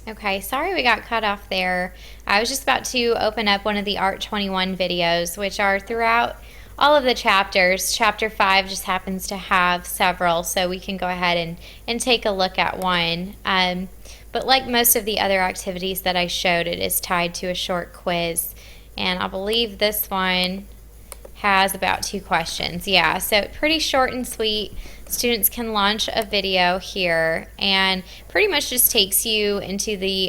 Okay, sorry we got cut off there. I was just about to open up one of the Art 21 videos, which are throughout all of the chapters. Chapter 5 just happens to have several, so we can go ahead and take a look at one. But like most of the other activities that I showed, it is tied to a short quiz. And I believe this one has about 2 questions. Yeah, so pretty short and sweet. Students can launch a video here and pretty much just takes you into the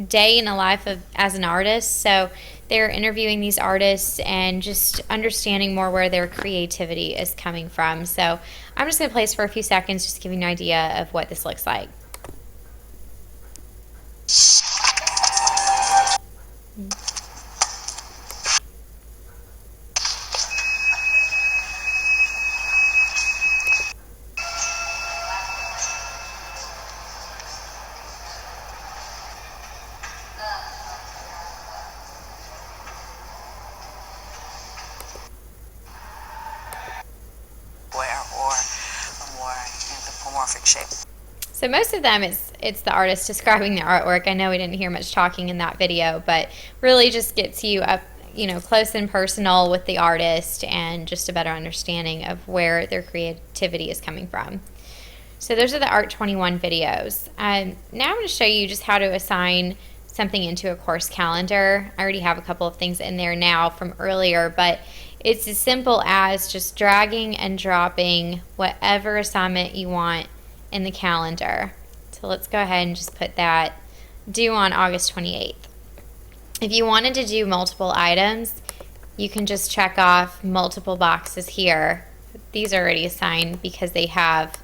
day in the life of as an artist. So they're interviewing these artists and just understanding more where their creativity is coming from. So I'm just going to play this for a few seconds just to give you an idea of what this looks like. Or a more anthropomorphic shape. So most of them, it's the artist describing the artwork. I know we didn't hear much talking in that video, but really just gets you up, close and personal with the artist and just a better understanding of where their creativity is coming from. So those are the Art 21 videos. Now I'm going to show you just how to assign something into a course calendar. I already have a couple of things in there now from earlier, but it's as simple as just dragging and dropping whatever assignment you want in the calendar. So let's go ahead and just put that due on August 28th. If you wanted to do multiple items, you can just check off multiple boxes here. These are already assigned because they have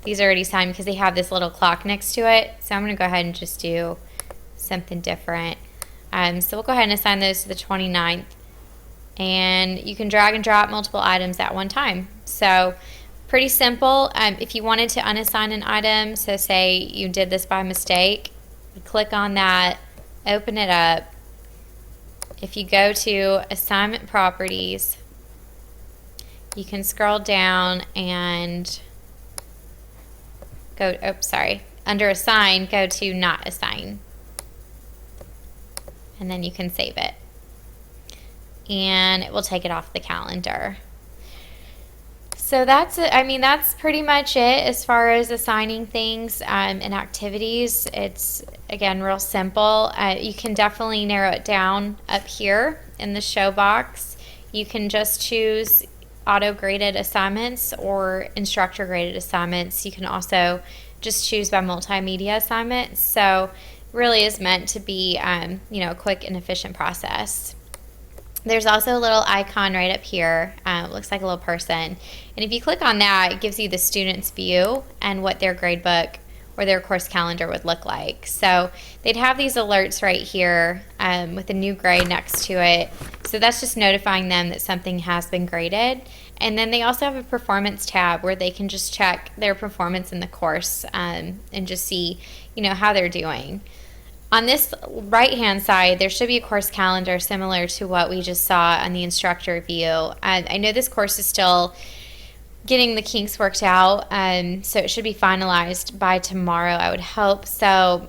this little clock next to it. So I'm going to go ahead and just do something different. So we'll go ahead and assign those to the 29th. And you can drag and drop multiple items at one time. So pretty simple. If you wanted to unassign an item, so say you did this by mistake, you click on that, open it up. If you go to Assignment Properties, you can scroll down and go, under Assign, go to Not Assign. And then you can save it. And it will take it off the calendar. So that's pretty much it as far as assigning things and activities. It's, again, real simple. You can definitely narrow it down up here in the show box. You can just choose auto-graded assignments or instructor-graded assignments. You can also just choose by multimedia assignments. So it really is meant to be a quick and efficient process. There's also a little icon right up here. It looks like a little person. And if you click on that, it gives you the student's view and what their gradebook or their course calendar would look like. So they'd have these alerts right here with a new grade next to it. So that's just notifying them that something has been graded. And then they also have a performance tab where they can just check their performance in the course and just see, how they're doing. On this right-hand side, there should be a course calendar similar to what we just saw on the instructor view. I know this course is still getting the kinks worked out, so it should be finalized by tomorrow, I would hope. So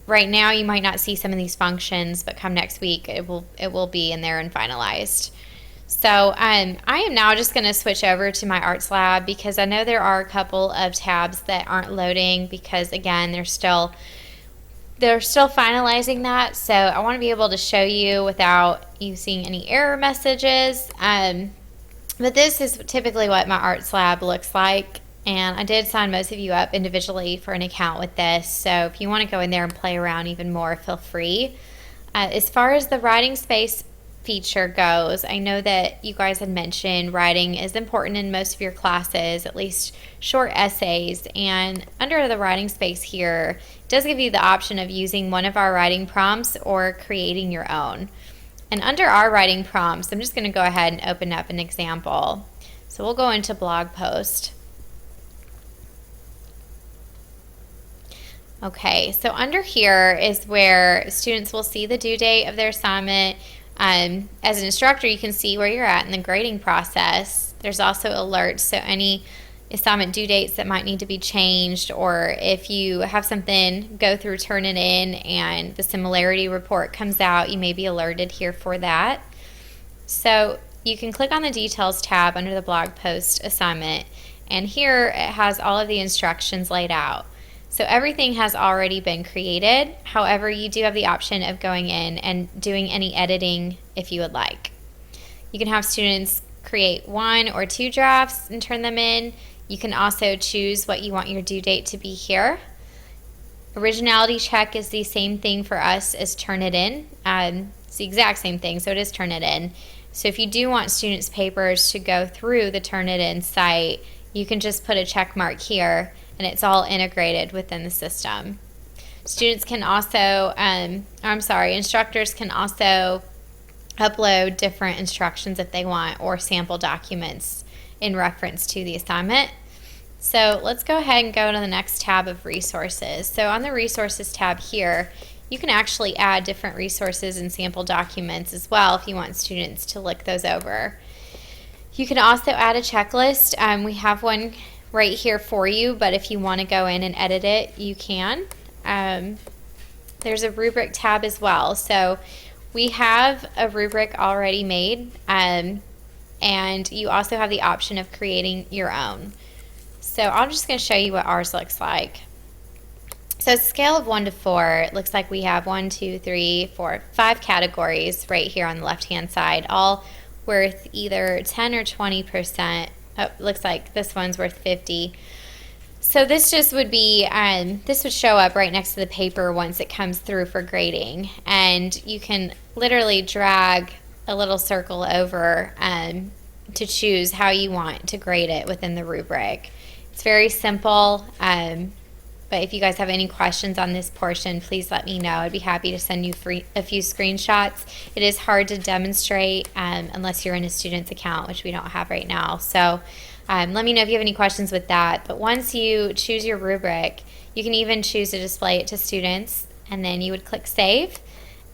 right now you might not see some of these functions, but come next week it will be in there and finalized. So I am now just going to switch over to MyArtsLab because I know there are a couple of tabs that aren't loading because, again, they're still finalizing that, so I want to be able to show you without you seeing any error messages. But this is typically what MyArtsLab looks like, and I did sign most of you up individually for an account with this, so if you want to go in there and play around even more, feel free. As far as the writing space feature goes, I know that you guys had mentioned writing is important in most of your classes, at least short essays, and under the writing space here, it does give you the option of using one of our writing prompts or creating your own. And under our writing prompts, I'm just going to go ahead and open up an example. So we'll go into blog post. Okay, so under here is where students will see the due date of their assignment. As an instructor, you can see where you're at in the grading process. There's also alerts, so any assignment due dates that might need to be changed, or if you have something go through turn it in and the similarity report comes out, you may be alerted here for that. So you can click on the details tab under the blog post assignment, and here it has all of the instructions laid out. So everything has already been created. However, you do have the option of going in and doing any editing if you would like. You can have students create 1 or 2 drafts and turn them in. You can also choose what you want your due date to be here. Originality check is the same thing for us as turn it in. It's the exact same thing, so it is turn it in. So if you do want students' papers to go through the turn it in site, you can just put a check mark here and it's all integrated within the system. Students can also, instructors can also upload different instructions if they want, or sample documents in reference to the assignment. So let's go ahead and go to the next tab of resources. So on the resources tab here, you can actually add different resources and sample documents as well if you want students to look those over. You can also add a checklist. We have one right here for you, but if you want to go in and edit it, you can. There's a rubric tab as well. So we have a rubric already made, and you also have the option of creating your own. So I'm just going to show you what ours looks like. So scale of 1 to 4, it looks like we have 1, 2, 3, 4, 5 categories right here on the left-hand side, all worth either 10 or 20%. Oh, looks like this one's worth 50. So this just would be, this would show up right next to the paper once it comes through for grading. And you can literally drag a little circle over to choose how you want to grade it within the rubric. It's very simple, but if you guys have any questions on this portion, please let me know. I'd be happy to send you a few screenshots. It is hard to demonstrate unless you're in a student's account, which we don't have right now. So let me know if you have any questions with that. But once you choose your rubric, you can even choose to display it to students, and then you would click Save,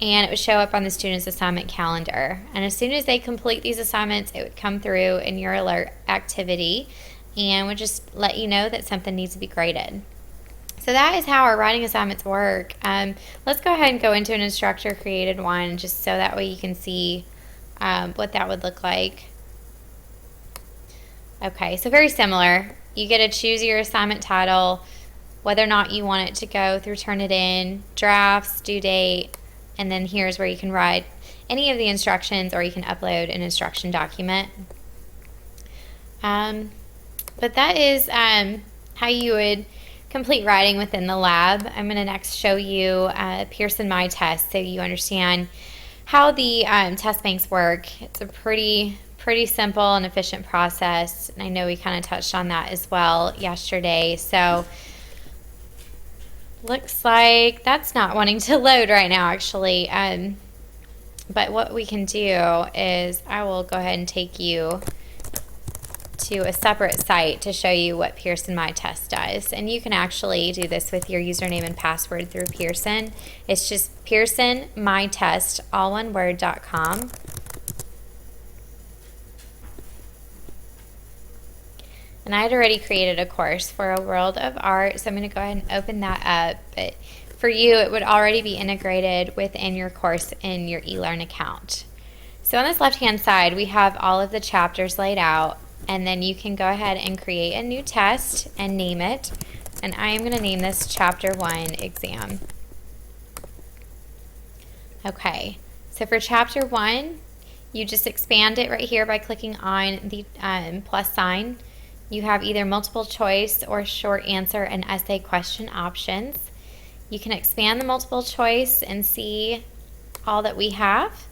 and it would show up on the student's assignment calendar. And as soon as they complete these assignments, it would come through in your alert activity and would just let you know that something needs to be graded. So that is how our writing assignments work. Let's go ahead and go into an instructor created one just so that way you can see what that would look like. Okay, so very similar. You get to choose your assignment title, whether or not you want it to go through turn it in, drafts, due date, and then here's where you can write any of the instructions, or you can upload an instruction document. But that is how you would complete writing within the lab. I'm going to next show you Pearson My Test so you understand how the test banks work. It's a pretty simple and efficient process, and I know we kind of touched on that as well yesterday. So looks like that's not wanting to load right now, actually. But what we can do is I will go ahead and take you to a separate site to show you what Pearson My Test does. And you can actually do this with your username and password through Pearson. It's just PearsonMyTest, all one word.com. And I had already created a course for a world of art, so I'm going to go ahead and open that up. But for you, it would already be integrated within your course in your eLearn account. So on this left-hand side, we have all of the chapters laid out, and then you can go ahead and create a new test and name it. And I am going to name this Chapter 1 Exam. Okay, so for Chapter 1, you just expand it right here by clicking on the plus sign. You have either multiple choice or short answer and essay question options. You can expand the multiple choice and see all that we have.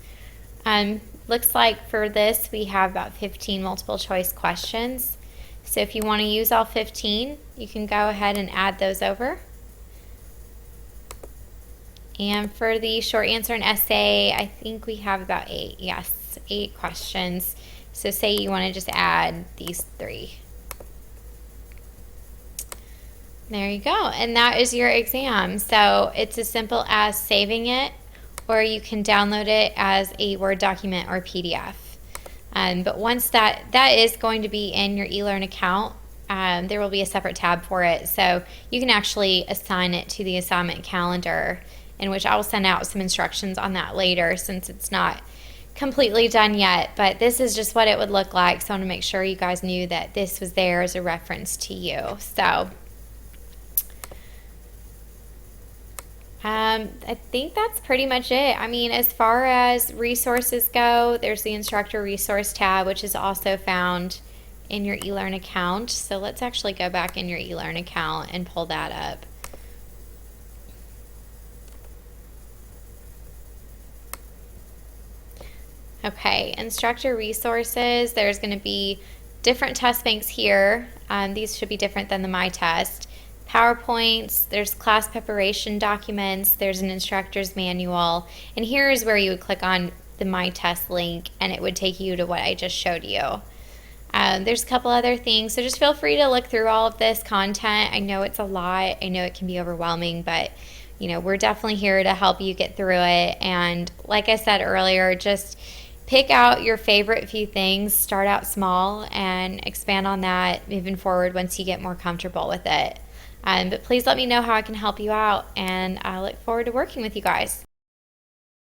Looks like for this we have about 15 multiple choice questions. So if you want to use all 15, you can go ahead and add those over. And for the short answer and essay, I think we have about 8. Yes, 8 questions. So say you want to just add these 3. There you go, and that is your exam. So it's as simple as saving it, or you can download it as a Word document or PDF. But once that is going to be in your eLearn account, there will be a separate tab for it. So you can actually assign it to the assignment calendar, in which I will send out some instructions on that later since it's not completely done yet. But this is just what it would look like. So I want to make sure you guys knew that this was there as a reference to you. So I think that's pretty much it. I mean, as far as resources go, there's the instructor resource tab, which is also found in your eLearn account. So let's actually go back in your eLearn account and pull that up. Okay, instructor resources, there's going to be different test banks here. These should be different than the My Test. PowerPoints, there's class preparation documents, there's an instructor's manual, and here is where you would click on the My Test link and it would take you to what I just showed you. There's a couple other things, so just feel free to look through all of this content. I know it's a lot, I know it can be overwhelming, but you know, we're definitely here to help you get through it. And like I said earlier, just pick out your favorite few things, start out small, and expand on that moving forward once you get more comfortable with it. But please let me know how I can help you out, and I look forward to working with you guys.